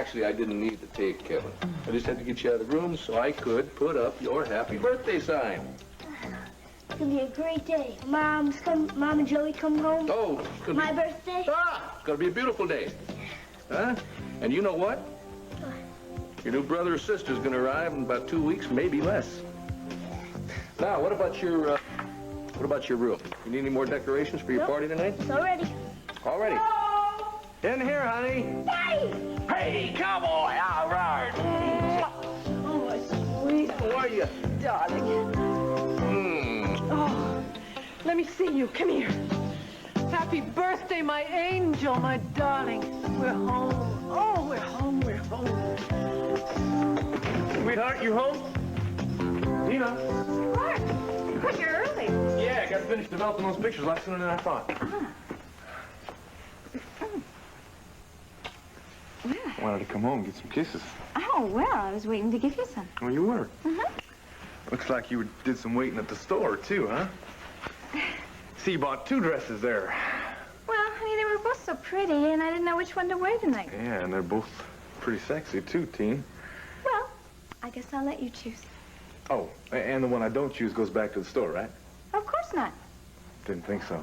Actually, I didn't need the tape, Kevin. I just had to get you out of the room so I could put up your happy birthday sign. It's gonna be a great day. Mom and Joey come home. Oh, it's gonna My birthday. It's gonna be a beautiful day. Huh? And you know what? Your new brother or sister's gonna arrive in about 2 weeks, maybe less. Now, what about your room? You need any more decorations for your party tonight? It's all ready. All ready. In here, honey. Hey, cowboy! All right. Oh, my sweet. How are you? Darling. Oh, let me see you. Come here. Happy birthday, my angel, my darling. We're home. Oh, we're home, we're home. Sweetheart, you home? Tina. What? But you're early. Yeah, I got to finish developing those pictures a lot sooner than I thought. I wanted to come home and get some kisses. Oh, well, I was waiting to give you some. Oh, you were? Uh-huh. Looks like you did some waiting at the store, too, huh? See, you bought 2 dresses there. Well, honey, they were both so pretty, and I didn't know which one to wear tonight. Yeah, and they're both pretty sexy, too, Teen. Well, I guess I'll let you choose. Oh, and the one I don't choose goes back to the store, right? Of course not. Didn't think so.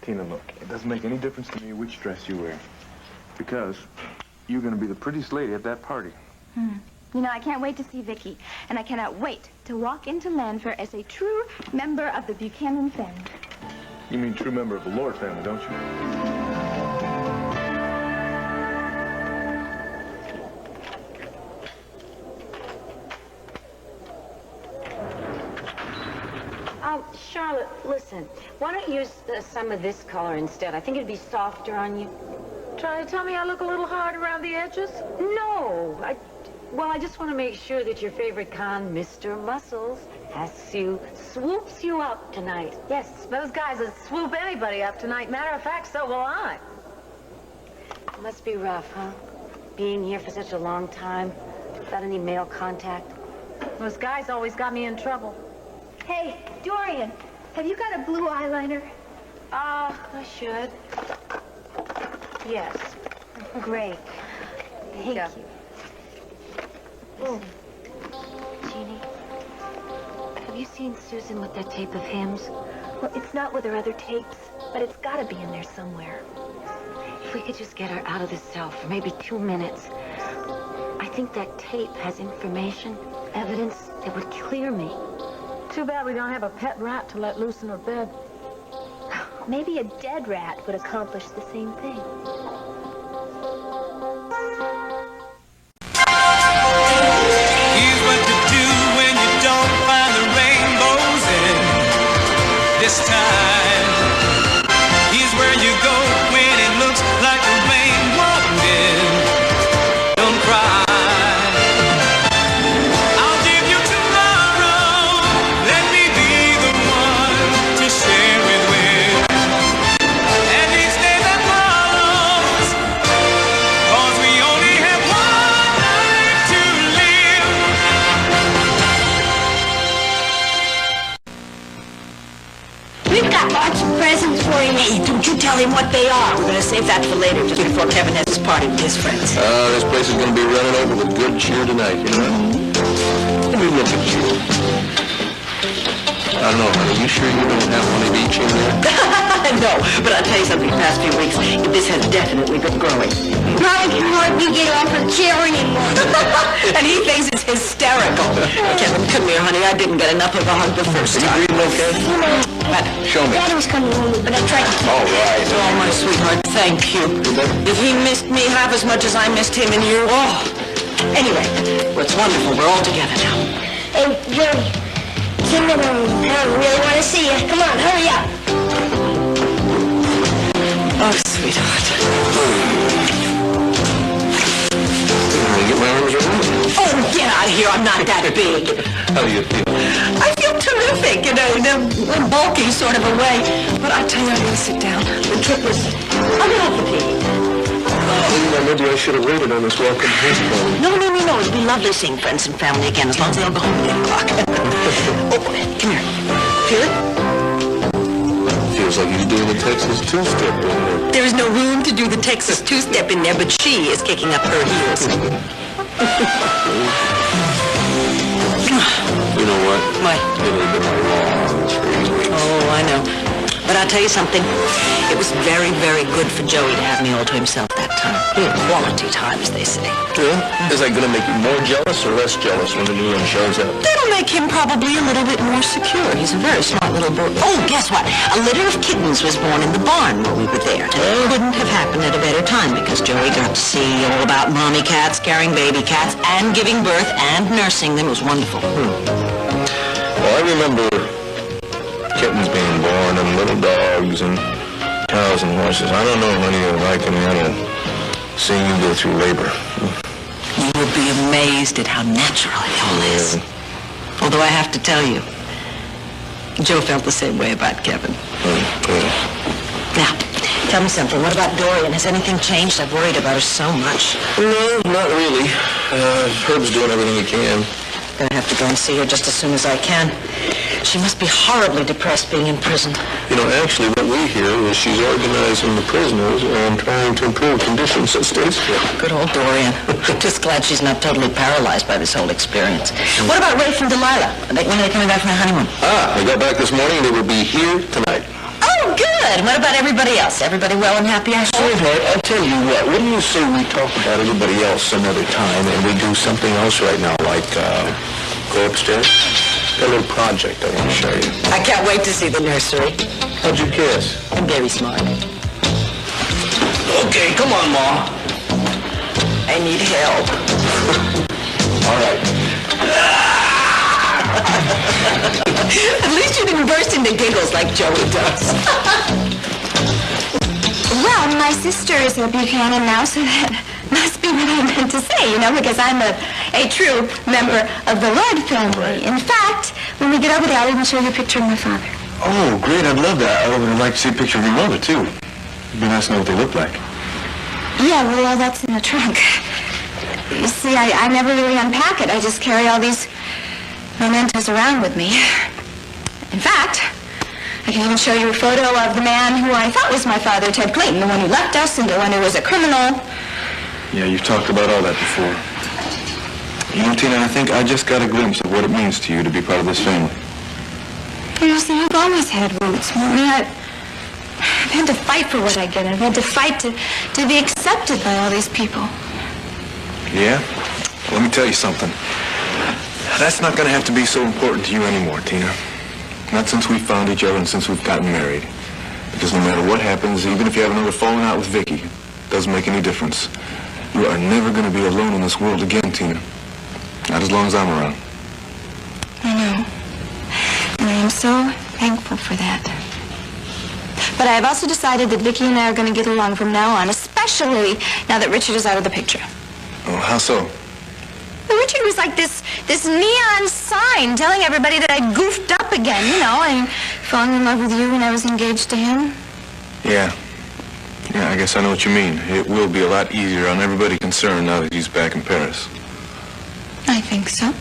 Tina, look, it doesn't make any difference to me which dress you wear. Because you're going to be the prettiest lady at that party. You know, I can't wait to see Vicky, and I cannot wait to walk into Lanford as a true member of the Buchanan family. You mean true member of the Lord family, don't you? Charlotte, listen. Why don't you use some of this color instead? I think it'd be softer on you. Trying to tell me I look a little hard around the edges? No. I just want to make sure that your favorite con, Mr. Muscles, swoops you up tonight. Yes. Those guys will swoop anybody up tonight. Matter of fact, so will I. It must be rough, huh? Being here for such a long time, without any male contact. Those guys always got me in trouble. Hey, Dorian, have you got a blue eyeliner? I should. Yes. Great. Thank you. Listen, Jeannie, have you seen Susan with that tape of hymns? Well, it's not with her other tapes, but it's got to be in there somewhere. If we could just get her out of this cell for maybe 2 minutes. I think that tape has information, evidence that would clear me. Too bad we don't have a pet rat to let loose in her bed. Maybe a dead rat would accomplish the same thing. Here's what to do when you don't find the rainbows in this time. Here's where you go when it looks like the rain won't end. Don't cry. I'll give you tomorrow. Let me be the one to share it with. And each day that follows, 'cause we only have one life to live. We've got lots of presents for him. Hey, don't you tell him what they are. We're going to save that for later, just before Kevin has his party with his friends. This place is going to be running over with good cheer tonight, you know? Let me look at you. I don't know, honey, you sure you don't have one of each in there? No, but I'll tell you something, the past few weeks, this has definitely been growing. Mom can hardly get off her chair anymore. And he thinks it's hysterical. Kevin, come here, honey. I didn't get enough of a hug the first time. You breathing okay? What? Show me. Dad was coming home, but I tried to... All right. Oh, my sweetheart, thank you. If he missed me half as much as I missed him and you, oh. Anyway, well, it's wonderful. We're all together now. Hey, Joey, sing the room. I really want to see you. Come on, hurry up. Oh, sweetheart. Get my arms around you. Oh, get out of here. I'm not that big. How do you feel? I feel terrific, in a bulky sort of a way. But I tell you, I'm going to sit down. The trip was a little fatiguing. Maybe I should have waited on this welcome to his party. No. It'd be lovely seeing friends and family again, as long as they don't go home at 8 o'clock. Oh, come here. Feel it? Feel feels like he's doing the Texas two-step in there. There is no room to do the Texas two-step in there, but she is kicking up her heels. You know what? What? It'll been a long 3 weeks. Oh, I know. But I'll tell you something. It was very, very good for Joey to have me all to himself that time. Quality time, as they say. Yeah? Is that going to make you more jealous or less jealous when the new one shows up? That'll make him probably a little bit more secure. He's a very smart little bird. Oh, guess what? A litter of kittens was born in the barn while we were there. It couldn't have happened at a better time because Joey got to see all about mommy cats, carrying baby cats, and giving birth and nursing them. It was wonderful. Well, I remember kittens being born and little dogs and cows and horses. I don't know, honey, if I can handle seeing you go through labor. You will be amazed at how natural it all is. Although I have to tell you, Joe felt the same way about Kevin. Now, tell me something. What about Dorian? Has anything changed? I've worried about her so much. No, not really. Herb's doing everything he can. Gonna have to go and see her just as soon as I can. She must be horribly depressed being in prison. You know, actually, what we hear is she's organizing the prisoners and trying to improve conditions at Statesville. Good old Dorian. I'm just glad she's not totally paralyzed by this whole experience. What about Rafe and Delilah? When are they coming back from their honeymoon? They got back this morning. They will be here tonight. Oh, good. What about everybody else? Everybody well and happy, I suppose? Sweetheart, I'll tell you what do you say we talk about everybody else another time and we do something else right now, like go upstairs? Got a little project I want to show you. I can't wait to see the nursery. How'd you guess? I'm very smart. Okay, come on, Ma. I need help. All right. At least you didn't burst into giggles like Joey does. Well, my sister is a Buchanan now, so that must be what I meant to say, because I'm a true member of the Lloyd family. In fact, when we get over there, I'll even show you a picture of my father. Oh, great. I'd love that. I would like to see a picture of your mother, too. It'd be nice to know what they look like. Yeah, well, all that's in the trunk. You see, I never really unpack it. I just carry all these mementos around with me. In fact, I can even show you a photo of the man who I thought was my father, Ted Clayton, the one who left us and the one who was a criminal. Yeah, you've talked about all that before. You know, Tina, I think I just got a glimpse of what it means to you to be part of this family. You see, I've always had roots, Mommy. I've had to fight for what I get. I've had to fight to be accepted by all these people. Yeah? Let me tell you something. That's not going to have to be so important to you anymore, Tina. Not since we found each other and since we've gotten married. Because no matter what happens, even if you have another falling out with Vicky, it doesn't make any difference. You are never going to be alone in this world again, Tina. Not as long as I'm around. I know. And I am so thankful for that. But I have also decided that Vicky and I are going to get along from now on, especially now that Richard is out of the picture. Oh, how so? Well, Richard was like this neon sign telling everybody that I goofed up again, and falling in love with you when I was engaged to him. Yeah. Yeah, I guess I know what you mean. It will be a lot easier on everybody concerned now that he's back in Paris. I think so.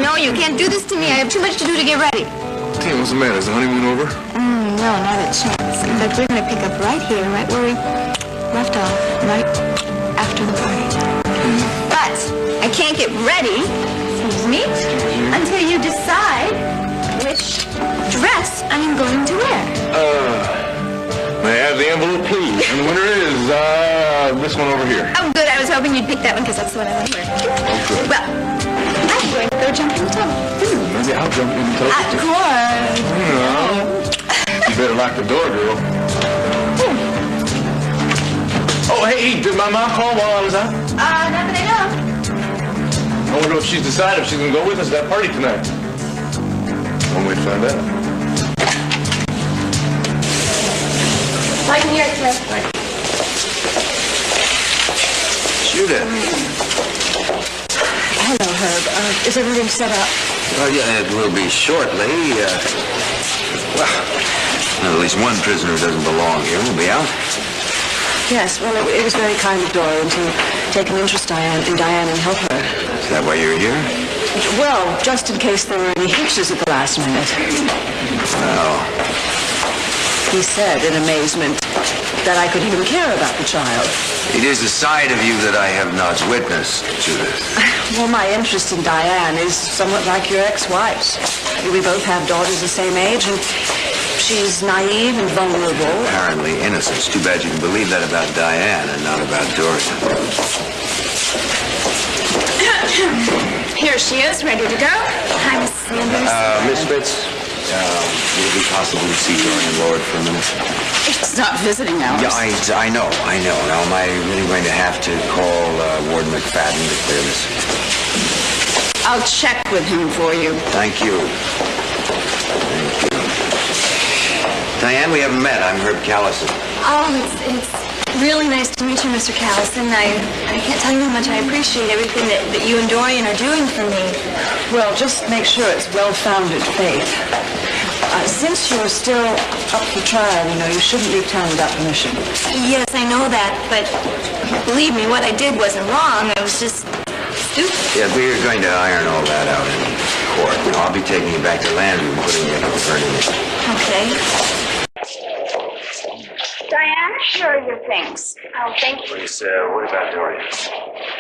No, you can't do this to me. I have too much to do to get ready. Tina, what's the matter? Is the honeymoon over? No, not a chance. In fact, we're going to pick up right here, right where we left off, right after the party. But I can't get ready, excuse me, until you decide which dress I'm going to wear. May I have the envelope, please? And the winner is, this one over here. Oh, good. I was hoping you'd pick that one because that's the one I want to wear. Okay. Well, I'm going to go jump in the tub. Maybe I'll jump in the tub. Of course. You better lock the door, girl. Oh, hey, did my mom call while I was out? Not that I know. I wonder if she's decided if she's going to go with us to that party tonight. One way to find out. Right in here, sir. Shoot it. Hello, Herb. Is everything set up? Well, yeah, it will be shortly. Well, at least one prisoner doesn't belong here. We'll be out. Yes, well, it was very kind of Dorian to take an interest in Diane and help her. Is that why you're here? Well, just in case there were any hitches at the last minute. Well, He said in amazement that I could even care about the child. it is a side of you that I have not witnessed, Judith. Well, my interest in Diane is somewhat like your ex-wife's. We both have daughters the same age, and she's naive and vulnerable. Apparently innocent. It's too bad you can believe that about Diane and not about Dorian. Here she is, ready to go. Hi, Miss Sanders. Miss Fitz, would it be possible to see Dorian Lord for a minute? It's not visiting hours. Yeah, I know. Now, am I really going to have to call Warden McFadden to clear this? I'll check with him for you. Thank you. Diane, we haven't met. I'm Herb Callison. Oh, it's really nice to meet you, Mr. Callison. I can't tell you how much I appreciate everything that you and Dorian are doing for me. Well, just make sure it's well-founded faith. Since you're still up for trial, you shouldn't leave town without permission. Yes, I know that, but believe me, what I did wasn't wrong. I was just stupid. Yeah, we're going to iron all that out in court. I'll be taking you back to Landry and putting you in paternity. Okay. Diane, here are your things. Oh, thank you. Please, what about Dorian?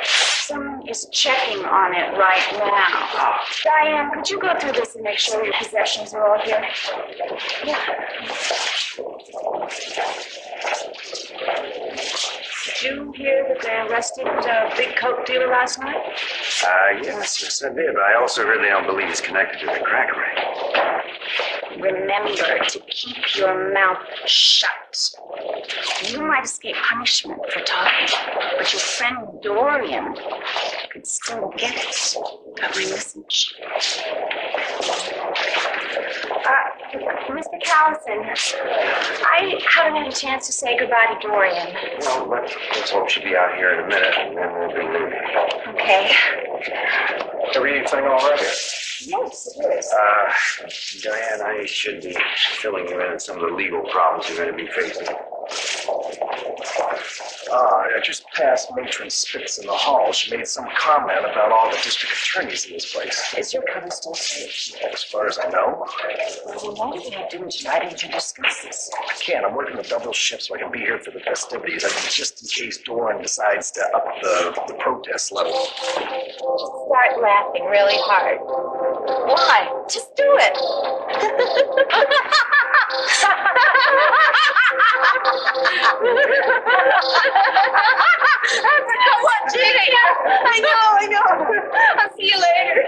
Someone is checking on it right now. Diane, could you go through this and make sure your possessions are all here? Yeah. Did you hear that they arrested a big coke dealer last night? Yes, I did. But I also heard they don't believe he's connected to the crack ring. Remember to keep your mouth shut. You might escape punishment for talking, but your friend Dorian could still get it. Got my message? Mr. Callison, I haven't had a chance to say goodbye to Dorian. Well, let's hope she'll be out here in a minute, and then we'll be leaving. Okay. Everything all right here? Yes, it is. Diane, I should be filling you in on some of the legal problems you're going to be facing. I just passed Matron Spitz in the hall. She made some comment about all the district attorneys in this place. Is your cover still safe? As far as I know. Well, what are you doing tonight? Did you discuss this? I can't. I'm working a double shift so I can be here for the festivities. I mean, just in case Doran decides to up the protest level. Start laughing really hard. Why? Just do it. Come on, Jeannie. I know. I'll see you later.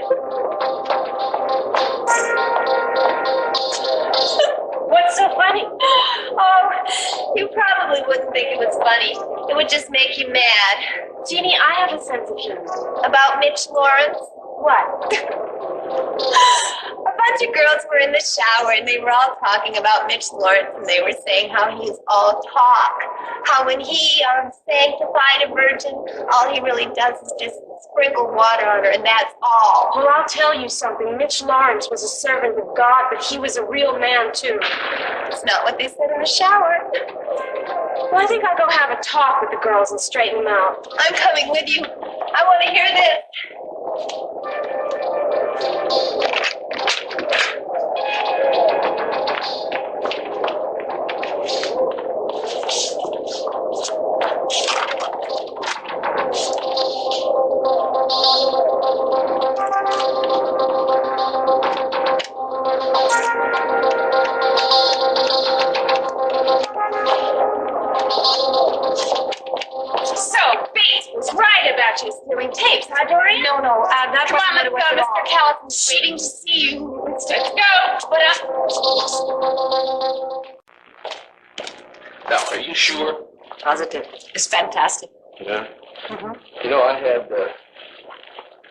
What's so funny? Oh, you probably wouldn't think it was funny. It would just make you mad. Jeannie, I have a sense of humor. About Mitch Lawrence? What? A bunch of girls were in the shower and they were all talking about Mitch Lawrence and they were saying how he's all talk. How when he sanctified a virgin, all he really does is just sprinkle water on her and that's all. Well, I'll tell you something. Mitch Lawrence was a servant of God, but he was a real man, too. It's not what they said in the shower. Well, I think I'll go have a talk with the girls and straighten them out. I'm coming with you. I want to hear this. Tapes, huh, Dory? No, that's Come on, let's go. Mr. Callison's waiting to see you. Let's go. Now, are you sure? Positive. It's fantastic. Yeah. You know, I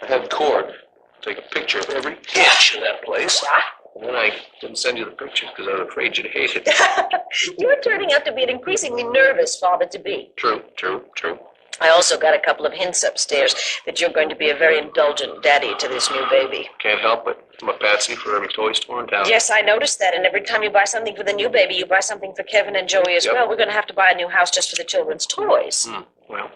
had Cord take a picture of every inch of that place. And then I didn't send you the pictures because I was afraid you'd hate it. You're turning out to be an increasingly nervous father-to-be. True. I also got a couple of hints upstairs that you're going to be a very indulgent daddy to this new baby. Can't help it. I'm a patsy for every toy store in town. Yes, I noticed that, and every time you buy something for the new baby, you buy something for Kevin and Joey as well. We're going to have to buy a new house just for the children's toys. Well,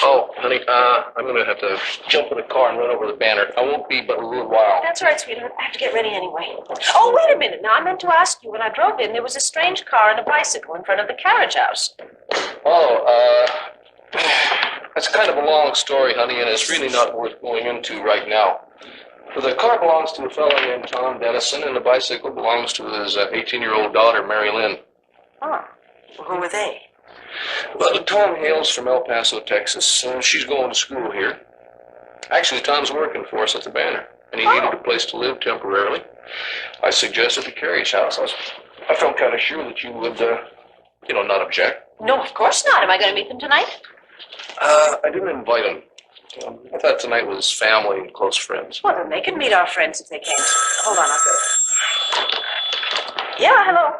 Oh, honey, I'm gonna have to jump in the car and run over the banner. I won't be but a little while. That's all right, sweetheart. I have to get ready anyway. Oh, wait a minute. Now, I meant to ask you, when I drove in, there was a strange car and a bicycle in front of the carriage house. Oh, that's kind of a long story, honey, and it's really not worth going into right now. The car belongs to a fellow named Tom Dennison, and the bicycle belongs to his 18-year-old daughter, Mary Lynn. Oh, well, who were they? Well, Tom hails from El Paso, Texas. She's going to school here. Actually, Tom's working for us at the banner, and he needed a place to live temporarily. I suggested the carriage house. I felt kind of sure that you would, not object. No, of course not. Am I going to meet them tonight? I didn't invite them. I thought tonight was family and close friends. Well, then they can meet our friends if they can. Hold on, I'll go. Yeah, hello.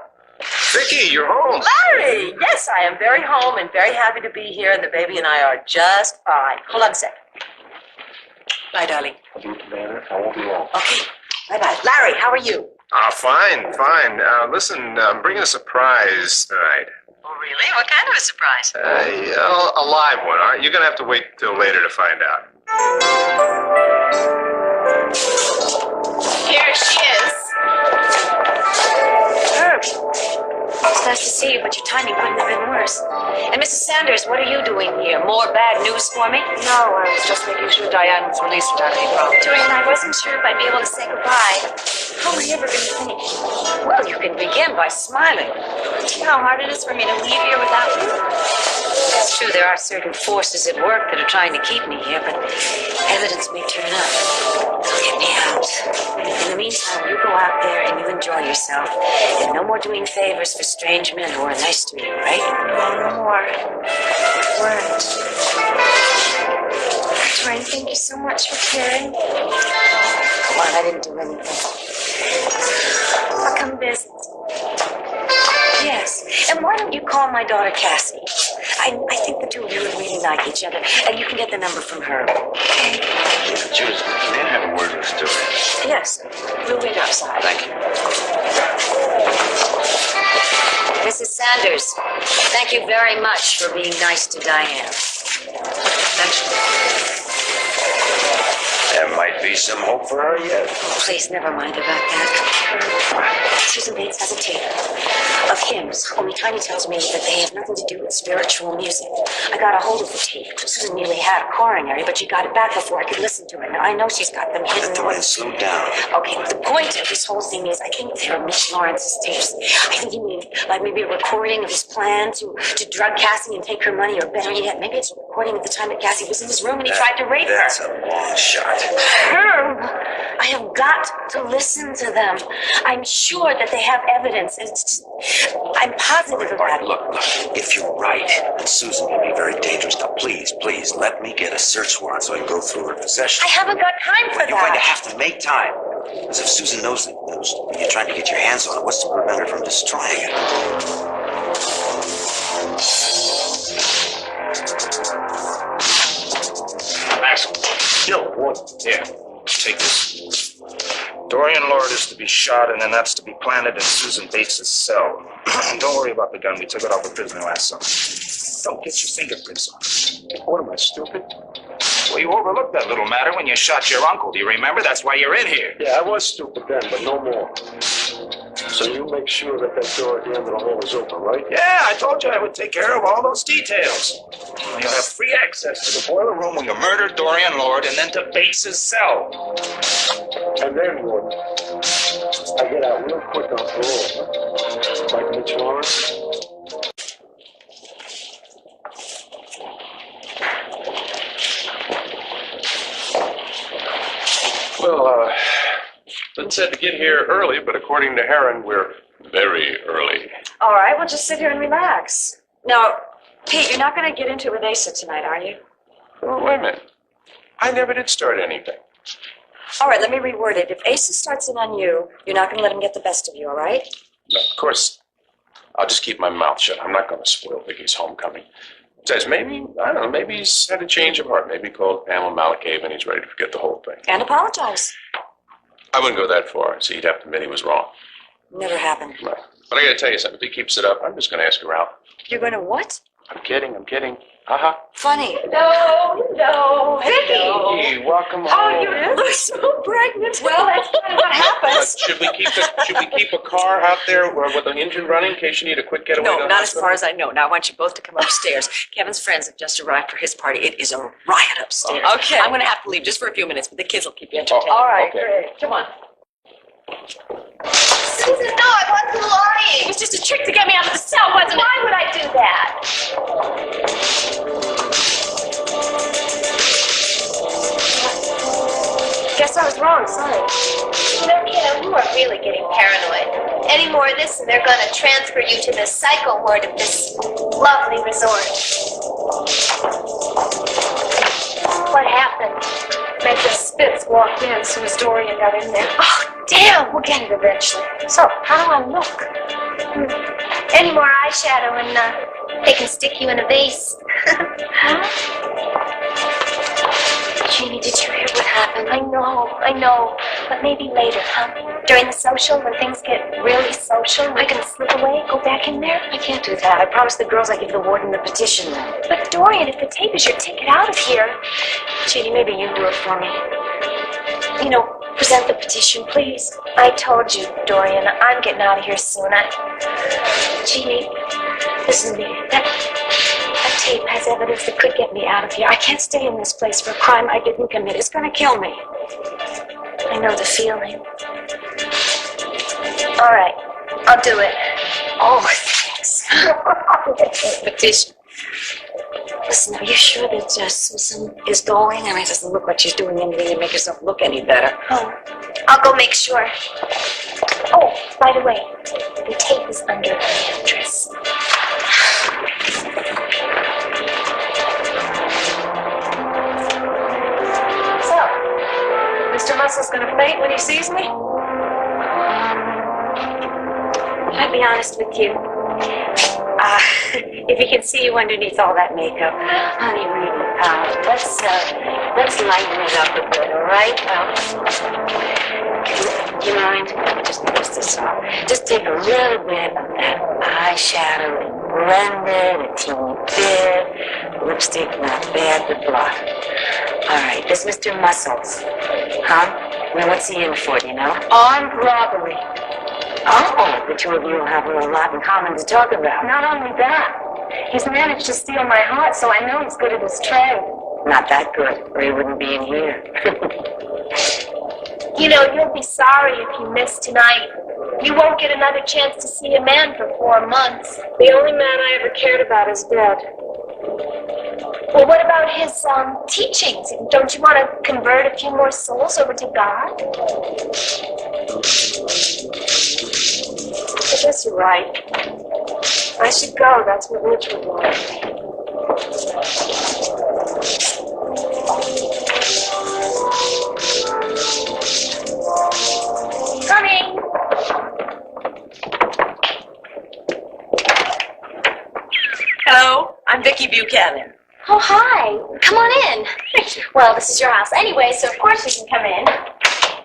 Vicky, you're home. Larry! Yes, I am very home and very happy to be here, and the baby and I are just fine. Hold on a sec. Bye, darling. I'll be at the banner. I won't be long. Okay. Bye-bye. Larry, how are you? Fine. Listen, I'm bringing a surprise tonight. Oh, really? What kind of a surprise? A live one. All right? You're going to have to wait till later to find out. Here she is. Herb, it's nice to see you, but your timing couldn't have been worse. And Mrs. Sanders, what are you doing here? More bad news for me? No, I was just making sure Diane was released without any problem. Dorian, I wasn't sure if I'd be able to say goodbye. How are you ever going to finish? Well, you can begin by smiling. You know how hard it is for me to leave here without you? It's true, there are certain forces at work that are trying to keep me here, but evidence may turn up. They'll get me out. In the meantime, you go out there and you enjoy yourself. And no more doing favors for strange men who are nice to you, right? No more. Weren't. Dorian, thank you so much for caring. Come on, I didn't do anything. I'll come visit. Yes, and why don't you call my daughter Cassie? I think the two of you would really like each other, and you can get the number from her. Okay? Judith, may I have a word with Dorian? Yes, we'll wait outside. Thank you. Mrs. Sanders, thank you very much for being nice to Diane. There might be some hope for her yet. Please, never mind about that. Susan Bates has a tape of hymns, only Tiny tells me that they have nothing to do with spiritual music. I got a hold of the tape. Susan nearly had a coronary, but she got it back before I could listen to it. Now, I know she's got them hidden. Dorian, slow down. Okay, the point of this whole thing is I think they're Mitch Lawrence's tapes. I think he made, like, maybe a recording of his plan to drug Cassie and take her money, or better yet, maybe it's a recording of the time that Cassie was in his room and he tried to rape her. That's a long shot. Herb, I have got to listen to them. I'm sure that they have evidence. It's just, I'm positive about it. Look, if you're right, then Susan will be very dangerous. Now, please, let me get a search warrant so I can go through her possessions. I haven't got time for You're going to that. have to make time. Because if Susan knows that you're trying to get your hands on it, what's to prevent her from destroying it? Bill, what? Here, take this. Dorian Lord is to be shot, and then that's to be planted in Susan Bates' cell. Don't worry about the gun. We took it off a prisoner last summer. Don't get your fingerprints on it. What am I, stupid? Well, you overlooked that little matter when you shot your uncle. Do you remember? That's why you're in here. Yeah, I was stupid then, but no more. So you make sure that door at the end of the hall is open, right? Yeah, I told you I would take care of all those details. You'll have free access to the boiler room where you murdered Dorian Lord, and then to Bates' cell. And then what? I get out real quick on parole, like Mitch Lawrence. Well, Lynn said to get here early, but according to Heron, we're very early. All right, we'll just sit here and relax. Now, Pete, you're not going to get into it with Asa tonight, are you? Oh, wait a minute. I never did start anything. All right, let me reword it. If Asa starts in on you, you're not going to let him get the best of you, all right? No, of course, I'll just keep my mouth shut. I'm not going to spoil Vicky's homecoming. Says maybe, I don't know, maybe he's had a change of heart. Maybe he called Pamela Malakave and he's ready to forget the whole thing. And apologize. I wouldn't go that far. So he'd have to admit he was wrong. Never happened. No. But I got to tell you something. If he keeps it up, I'm just going to ask her out. You're going to what? I'm kidding. Uh-huh. Funny. No. Hey, welcome home. Oh, you look so pregnant. Well, that's kind of what happens. Should we keep a car out there with an engine running in case you need a quick getaway? No, to the not as hospital? far as I know. Now, I want you both to come upstairs. Kevin's friends have just arrived for his party. It is a riot upstairs. Okay. I'm going to have to leave just for a few minutes, but the kids will keep you entertained. All right, Okay. great. Come on. Susan, no, I wasn't lying. It was just a trick to get me out of the cell, wasn't it? Why would I do that? Guess I was wrong, sorry. You know, Kim, you are really getting paranoid. Any more of this and they're going to transfer you to the psycho ward of this lovely resort. What happened? Major Spitz walked in as soon as Dorian got in there. Oh, damn, we'll get it eventually. So, how do I look? Any more eyeshadow and they can stick you in a vase. Jeannie, did you hear what happened? I know. But maybe later, huh? During the social, when things get really social, we're going to slip away, go back in there? I can't do that. I promised the girls I'd give the warden the petition. But Dorian, if the tape is your ticket out of here, Jeannie, maybe you do it for me. you know, present the petition, please. I told you, Dorian, I'm getting out of here soon. Jeannie, listen to me. That tape has evidence that could get me out of here. I can't stay in this place for a crime I didn't commit. It's going to kill me. I know the feeling. All right, I'll do it. Oh, thanks. Petition. Listen, are you sure that Susan is going? I mean, it doesn't look like she's doing anything to make herself look any better. Oh, I'll go make sure. Oh, by the way, the tape is under the mattress. So, Mr. Muscle's gonna faint when he sees me? I'll be honest with you. If he can see you underneath all that makeup, honey, really, let's lighten it up a bit, all right? Do you mind? Just this off. Just take a little bit of that eyeshadow and blend it a teeny bit. Lipstick, not bad, but blot. All right, this Mr. Muscles, huh? Well, what's he in for, do you know? Armed robbery. Oh, the two of you have a lot in common to talk about. Not only that, he's managed to steal my heart, so I know he's good at his trade. Not that good, or he wouldn't be in here. You know, you'll be sorry if you miss tonight. You won't get another chance to see a man for 4 months. The only man I ever cared about is dead. Well, what about his teachings? Don't you want to convert a few more souls over to God? I guess you're right. I should go. That's what Rich would want. Coming! Hello, I'm Vicki Buchanan. Oh, hi. Come on in. Well, this is your house anyway, so of course you can come in.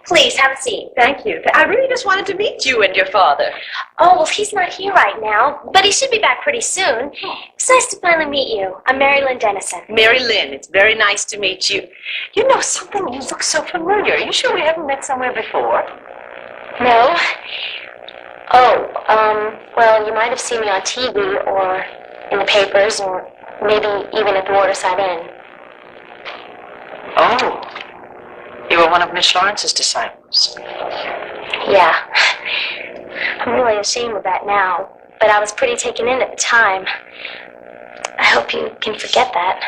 Please, have a seat. Thank you. I really just wanted to meet you and your father. Oh, well, he's not here right now, but he should be back pretty soon. It's nice to finally meet you. I'm Mary Lynn Dennison. Mary Lynn, it's very nice to meet you. You know something? You look so familiar. Are you sure we haven't met somewhere before? No? Oh, well, you might have seen me on TV or in the papers or maybe even at the Waterside Inn. Oh. You were one of Miss Lawrence's disciples. Yeah. I'm really ashamed of that now, but I was pretty taken in at the time. I hope you can forget that.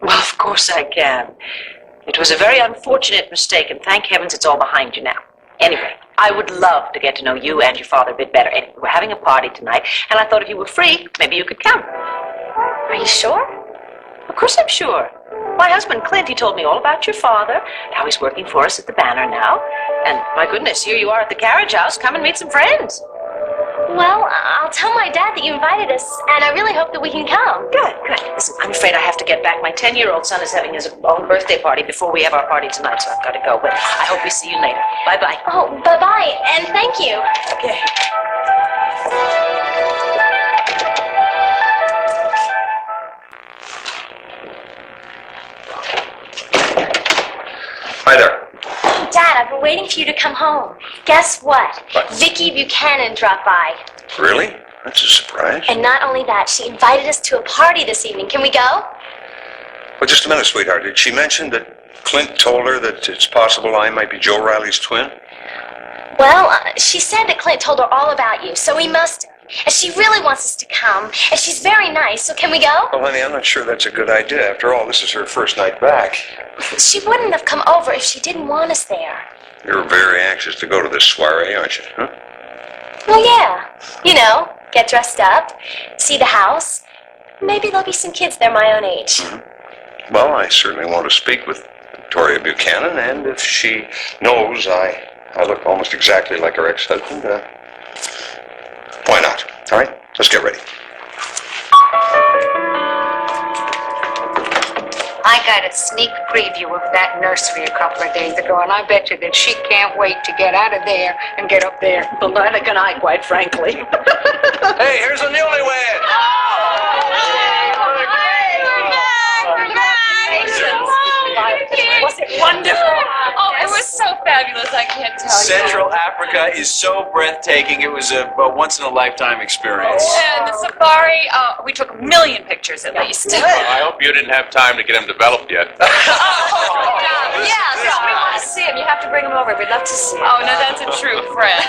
Well, of course I can. It was a very unfortunate mistake, and thank heavens it's all behind you now. Anyway, I would love to get to know you and your father a bit better. Anyway, we're having a party tonight, and I thought if you were free, maybe you could come. Are you sure? Of course I'm sure. My husband, Clint, he told me all about your father, how he's working for us at the Banner now. And, my goodness, here you are at the carriage house. Come and meet some friends. Well, I'll tell my dad that you invited us, and I really hope that we can come. Good. Listen, I'm afraid I have to get back. My 10-year-old son is having his own birthday party before we have our party tonight, so I've got to go. But I hope we see you later. Bye-bye. Oh, bye-bye, and thank you. Okay. waiting for you to come home. Guess what? What? Vicky Buchanan dropped by. Really? That's a surprise. And not only that, she invited us to a party this evening. Can we go? Well, just a minute, sweetheart. Did she mention that Clint told her that it's possible I might be Joe Riley's twin? Well, she said that Clint told her all about you, so he must have. And she really wants us to come, and she's very nice, so can we go? Well, honey, I'm not sure that's a good idea. After all, this is her first night back. She wouldn't have come over if she didn't want us there. You're very anxious to go to this soiree, aren't you? Huh? Well, yeah. You know, get dressed up, see the house. Maybe there'll be some kids there my own age. Mm-hmm. Well, I certainly want to speak with Victoria Buchanan, and if she knows I look almost exactly like her ex-husband, why not? All right, let's get ready. I got a sneak preview of that nursery a couple of days ago, and I bet you that she can't wait to get out of there and get up there. Well, neither can I, quite frankly. Hey, here's a newlywed! Was it wonderful? Oh, it was so fabulous, I can't tell you. Central Africa is so breathtaking. It was a once-in-a-lifetime experience. And the safari, we took 1 million pictures at least. Well, I hope you didn't have time to get them developed yet. Yeah, so we want to see him. You have to bring him over. We'd love to see him. Oh, no, that's a true friend.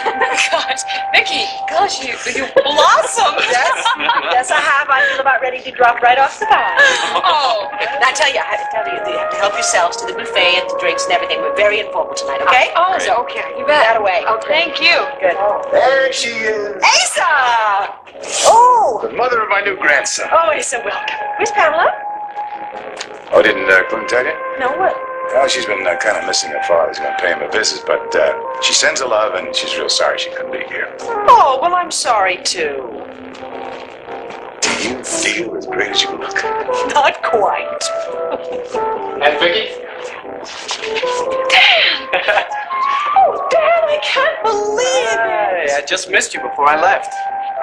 Gosh, Vicky, gosh, you blossomed. Yes, I have. I feel about ready to drop right off the bat. Oh. Now, I tell you, you have to help yourselves to the buffet and the drinks and everything. We're very informal tonight, okay? Oh, okay. You bet. That away. Oh, thank you. Good. There she is. Asa! Oh! The mother of my new grandson. Oh, Asa, welcome. Where's Pamela? Oh, didn't Clint tell you? No, what? Well, she's been kind of missing her father. He's going to pay him a visit, but she sends her love, and she's real sorry she couldn't be here. Oh, well, I'm sorry, too. Do you feel as great as you look? Not quite. And Vicky? Oh, Dad, I can't believe it. Hey, I just missed you before I left.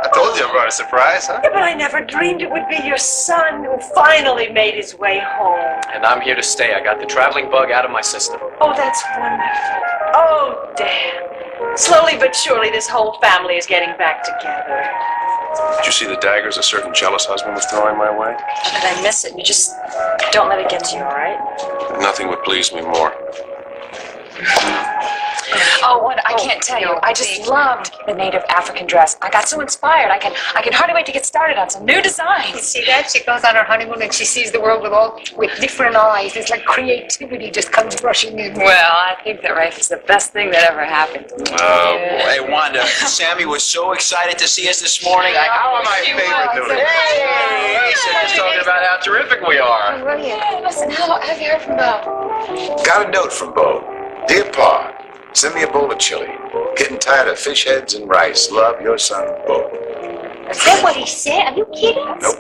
I told you I brought a surprise, huh? Yeah, but I never dreamed it would be your son who finally made his way home. And I'm here to stay. I got the traveling bug out of my system. Oh, that's wonderful. Oh, Dad. Slowly but surely, this whole family is getting back together. Did you see the daggers a certain jealous husband was throwing my way? How could I miss it? You just don't let it get to you, all right? Nothing would please me more. Oh, what I can't tell you. I just loved the native African dress. I got so inspired. I can hardly wait to get started on some new designs. You see that? She goes on her honeymoon and she sees the world with different eyes. It's like creativity just comes rushing in. Well, I think that Rafe is the best thing that ever happened. Oh, boy. Hey, Wanda, Sammy was so excited to see us this morning. How am I favored doing it? Hey, so just talking about how terrific we are. Yeah, listen, have you heard from Bo? Got a note from Bo. Dear Pa, send me a bowl of chili. Getting tired of fish heads and rice. Love, your son, Bo. Is that what he said? Are you kidding? Nope.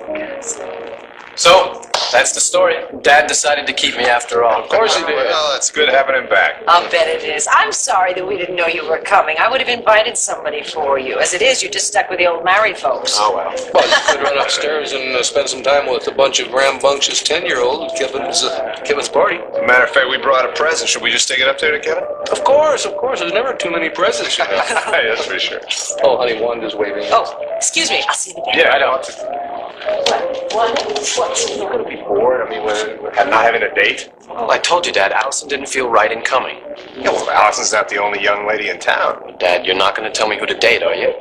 So, that's the story. Dad decided to keep me after all. Of course he did. Well, it's good having him back. I'll bet it is. I'm sorry that we didn't know you were coming. I would have invited somebody for you. As it is, you're just stuck with the old married folks. Oh, well. Well, you could run upstairs and spend some time with a bunch of rambunctious 10-year-olds at Kevin's party. As a matter of fact, we brought a present. Should we just take it up there to Kevin? Of course. There's never too many presents, you know. Hey, that's for sure. Oh, honey, Wanda's waving. Oh, excuse me. I'll see you again. Yeah, I know. What? You're going to be bored. I mean, we're not having a date. Well, I told you, Dad, Allison didn't feel right in coming. Yeah, well, Allison's not the only young lady in town. Dad, you're not going to tell me who to date, are you?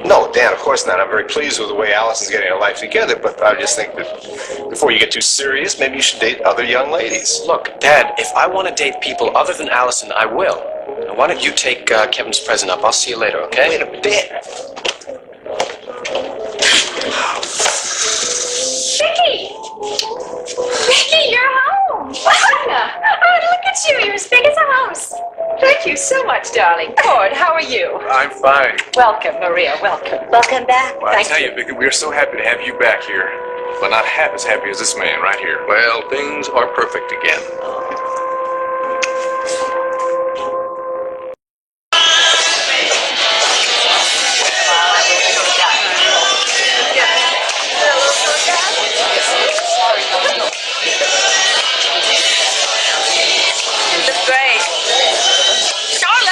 No, Dan, of course not. I'm very pleased with the way Allison's getting her life together, but I just think that before you get too serious, maybe you should date other young ladies. Look, Dad, if I want to date people other than Allison, I will. Now, why don't you take Kevin's present up? I'll see you later, okay? Wait a minute. Vicky! Vicky, you're home! Oh, look at you. You're as big as a house. Thank you so much, darling. Cord, how are you? I'm fine. Welcome, Maria. Welcome. Welcome back. Well, I tell you, Vicky, we are so happy to have you back here, but not half as happy as this man right here. Well, things are perfect again. Great. Darling!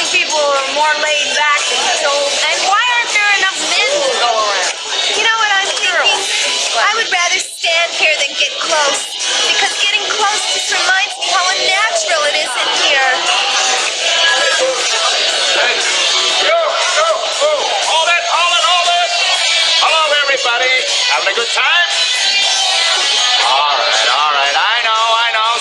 think people are more laid back than you told. And why aren't there enough men to go around? You know what I'm thinking? I would rather stand here than get close. Because getting close just reminds me how unnatural it is in here. Hey, hold it. Hello, everybody. Having a good time? All right. I know.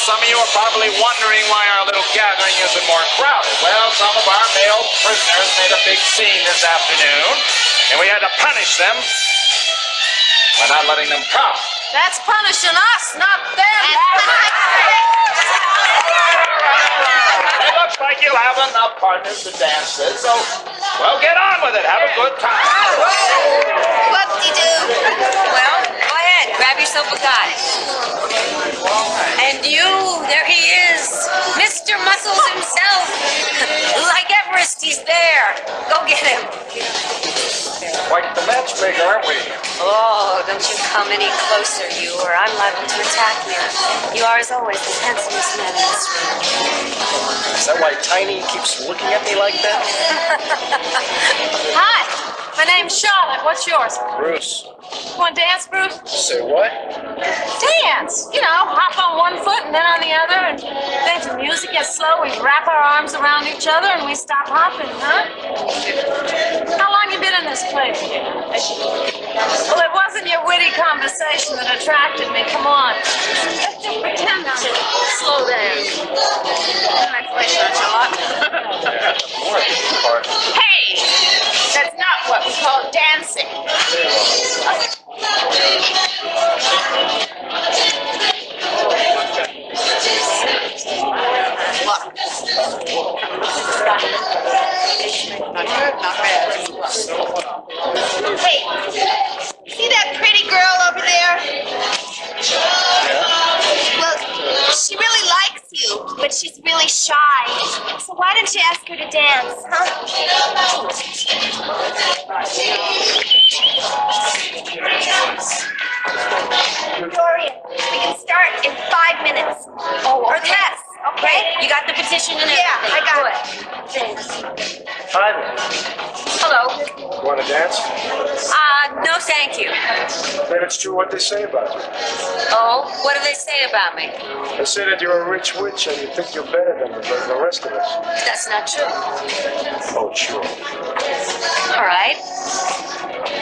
Some of you are probably wondering why our little gathering isn't more crowded. Well, some of our male prisoners made a big scene this afternoon, and we had to punish them by not letting them come. That's punishing us, not them. It looks like you have enough partners to dance with, so, well, get on with it. Have a good time. Whoop-de-doo. Well, go ahead. Grab yourself a guy. And you, there he is. Mr. Muscles himself. Like Everest, he's there. Go get him. Quite the matchmaker, aren't we? Oh, don't you come any closer, you, or I'm liable to attack you. You are, as always, the handsomest man in this room. Is that why Tiny keeps looking at me like that? Hi, my name's Charlotte. What's yours? Bruce. You want to dance, Bruce? Say what? Dance. You know, hop on one foot and then on the other, and then if the music gets slow, we wrap our arms around each other and we stop hopping, huh? How long you been in this place? Well, it wasn't your witty conversation that attracted me. Come on. Let's just pretend to slow down. Nice place, Charlotte. Hey! That's not what we call dancing. Hey, see that pretty girl over there? Well, she really likes you, but she's really shy. So why don't you ask her to dance, huh? Dorian, we can start in 5 minutes. Oh, or less. Okay? You got the petition and everything? Yeah, I got it. Thanks. Hi. Hello. You want to dance? No thank you. Then it's true what they say about you. Oh, what do they say about me? They say that you're a rich witch and you think you're better than the rest of us. That's not true. Oh, sure. All right.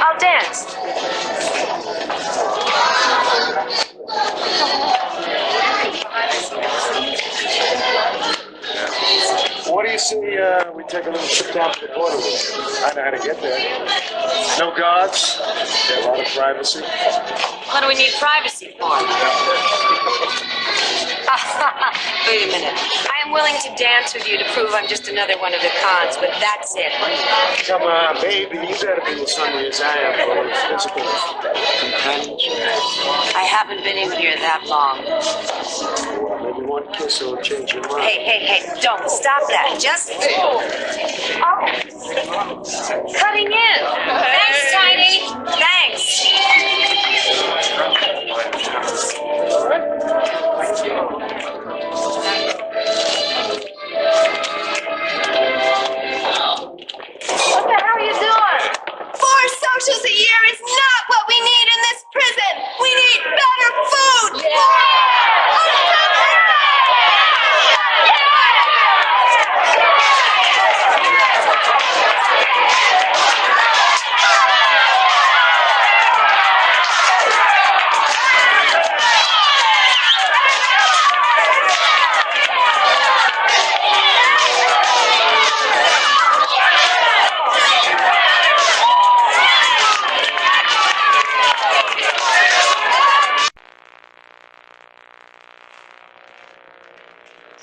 I'll dance. What do you say we take a little trip down to the border with you? I know how to get there. No guards. There's a lot of privacy. What do we need privacy for? Wait a minute. I am willing to dance with you to prove I'm just another one of the cons, but that's it. Come on, baby. You gotta be as hungry as I am for physical companionship. I haven't been in here that long. Well, maybe one kiss will change your mind. Hey, don't stop that. Just... Oh. Cutting in. Thanks, Tiny. Thanks. What the hell are you doing? 4 socials a year is not what we need in this prison. We need better food.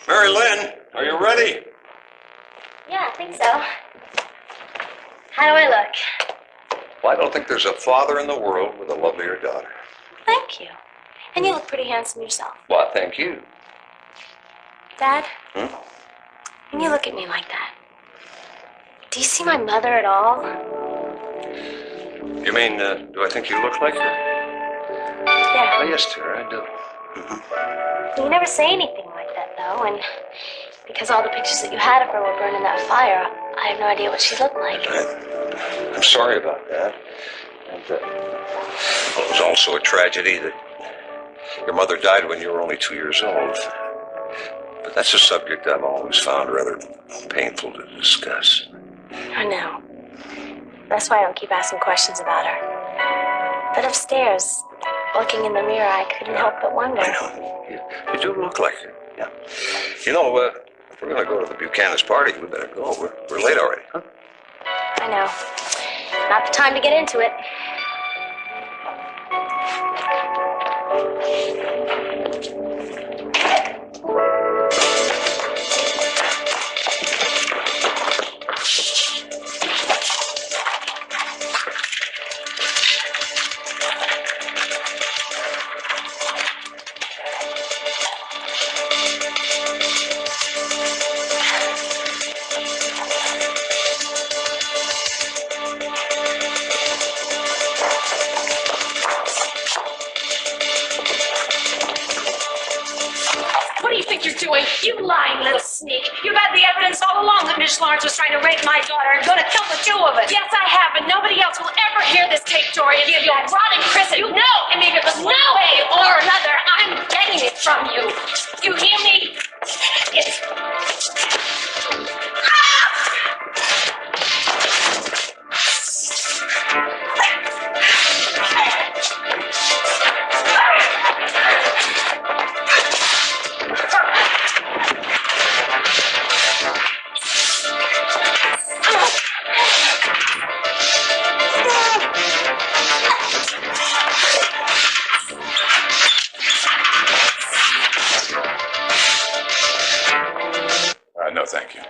Mary Lynn, are you ready? Yeah, I think so. How do I look? Well, I don't think there's a father in the world with a lovelier daughter. Thank you. And you look pretty handsome yourself. Well, thank you. Dad, when you look at me like that, do you see my mother at all? You mean, do I think you look like her? Yeah. Oh, yes, dear, I do. You never say anything like that, though, and Because all the pictures that you had of her were burned in that fire, I have no idea what she looked like. I'm sorry about that. And, it was also a tragedy that your mother died when you were only 2 years old. But that's a subject I've always found rather painful to discuss. I know. That's why I don't keep asking questions about her. But upstairs, looking in the mirror, I couldn't help but wonder. I know. You do look like her. Yeah. You know, if we're going to go to the Buchanan's party, we better go. We're late already, huh? I know. Not the time to get into it. You lying little sneak. You've had the evidence all along that Miss Lawrence was trying to rape my daughter and gonna kill the two of us. Yes, I have, but nobody else will ever hear this tape, Tori. You'll rot in prison. You know. And if it was one way or another, I'm getting it from you. You hear me? It's... No, thank you.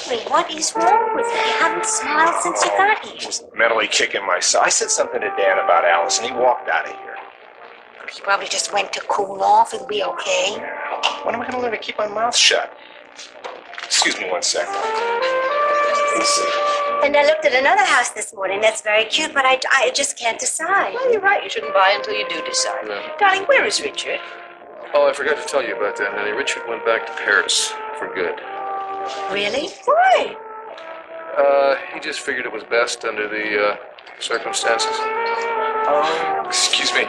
Wait, what is wrong with you? You haven't smiled since you got here. Just mentally kicking myself. I said something to Dan about Alice, and he walked out of here. He probably just went to cool off and be okay. When am I going to learn to keep my mouth shut? Excuse me 1 second. And I looked at another house this morning that's very cute, but I just can't decide. Well, you're right. You shouldn't buy until you do decide. No. Darling, where is Richard? Oh, I forgot to tell you about that, honey. Richard went back to Paris for good. Really? Why? He just figured it was best under the circumstances. Excuse me.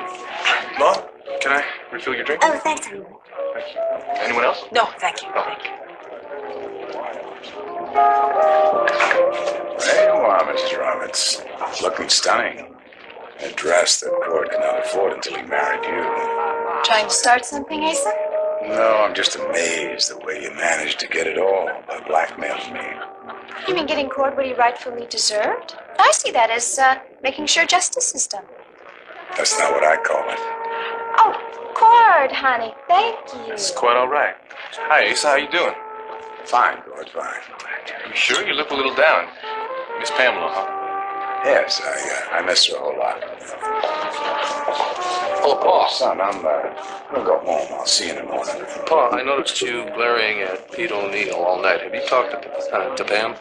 Mom, can I refill your drink? Oh, thanks, honey. Thank you. Anyone else? No, thank you. Oh. Thank you. There you are, Mrs. Roberts. Looking stunning. A dress that Cord could not afford until he married you. Trying to start something, Asa? No, I'm just amazed the way you managed to get it all by blackmailing me. You mean getting Cord what he rightfully deserved? I see that as making sure justice is done. That's not what I call it. Oh, Cord, honey, thank you. It's quite all right. Hi, Asa. How you doing? Fine, Cord, fine. You sure? You look a little down. Miss Pamela, huh? Yes, I miss her a whole lot. Oh, Pa. Son, I'm gonna go home. I'll see you in the morning. Pa, I noticed you glaring at Pete O'Neill all night. Have you talked to Pam?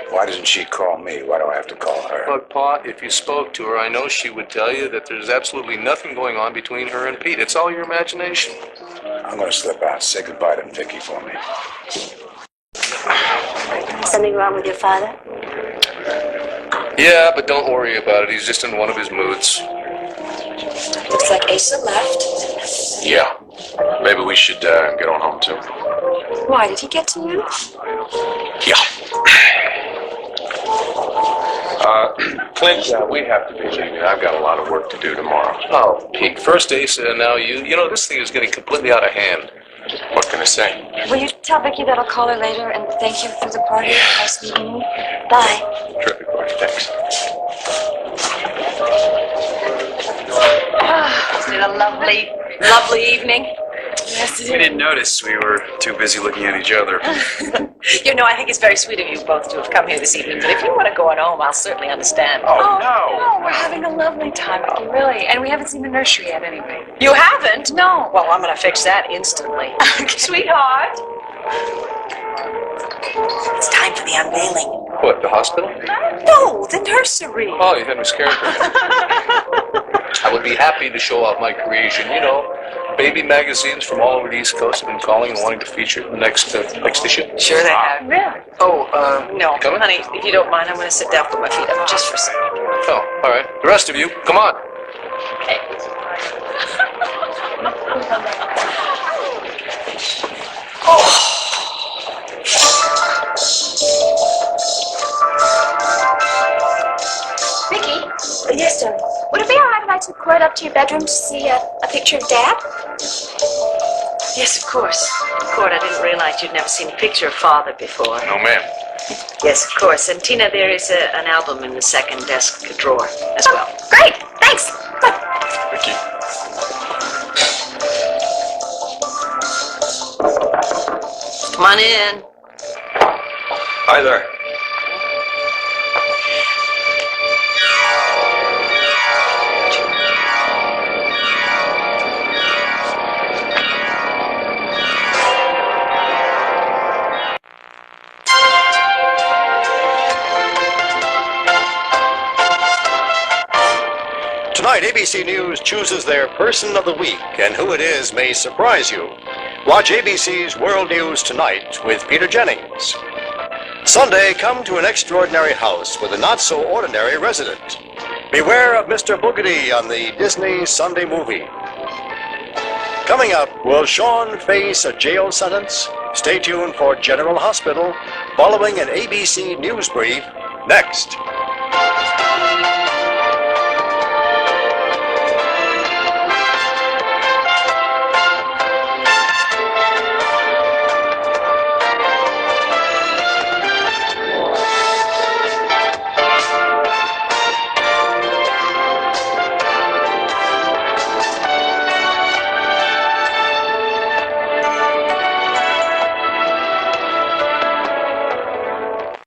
Why doesn't she call me? Why do I have to call her? Look, Pa, if you spoke to her, I know she would tell you that there's absolutely nothing going on between her and Pete. It's all your imagination. I'm gonna slip out. Say goodbye to Vicky for me. Something wrong with your father? Yeah, but don't worry about it. He's just in one of his moods. Looks like Asa left. Yeah. Maybe we should get on home, too. Why, did he get to you? Yeah. Clint, we have to be leaving. I've got a lot of work to do tomorrow. Oh, Pete, first Asa, and now you. You know, this thing is getting completely out of hand. What can I say? Will you tell Vicky that I'll call her later and thank you for the party? Nice meeting you. Bye. Terrific party, thanks. It's been a lovely, lovely evening. Yes, it We is. didn't notice. We were too busy looking at each other. You know, I think it's very sweet of you both to have come here this evening, but if you want to go on home, I'll certainly understand. Oh, no, we're having a lovely time, Vicky, really. And we haven't seen the nursery yet, anyway. You haven't? No. Well, I'm going to fix that instantly. Sweetheart. It's time for the unveiling. What, the hospital? No, the nursery. Oh, you had miscarriage. I I would be happy to show off my creation. You know, baby magazines from all over the East Coast have been calling and wanting to feature the next issue. Sure they have. Really? Oh, No, coming? honey, if you don't mind, I'm going to sit down, put my feet up just for a second. Oh, all right. The rest of you, come on. Vicky? Yes, darling. Would it be all right if I took Cord up to your bedroom to see a picture of Dad? Yes, of course. Cord, I didn't realize you'd never seen a picture of Father before. No, ma'am. Yes, of course. And Tina, there is an album in the second desk drawer as well. Great! Thanks! Vicky. Come on in. Hi there. Tonight, ABC News chooses their Person of the Week, and who it is may surprise you. Watch ABC's World News Tonight with Peter Jennings. Sunday, come to an extraordinary house with a not-so-ordinary resident. Beware of Mr. Boogedy on the Disney Sunday movie. Coming up, will Sean face a jail sentence? Stay tuned for General Hospital, following an ABC News brief next.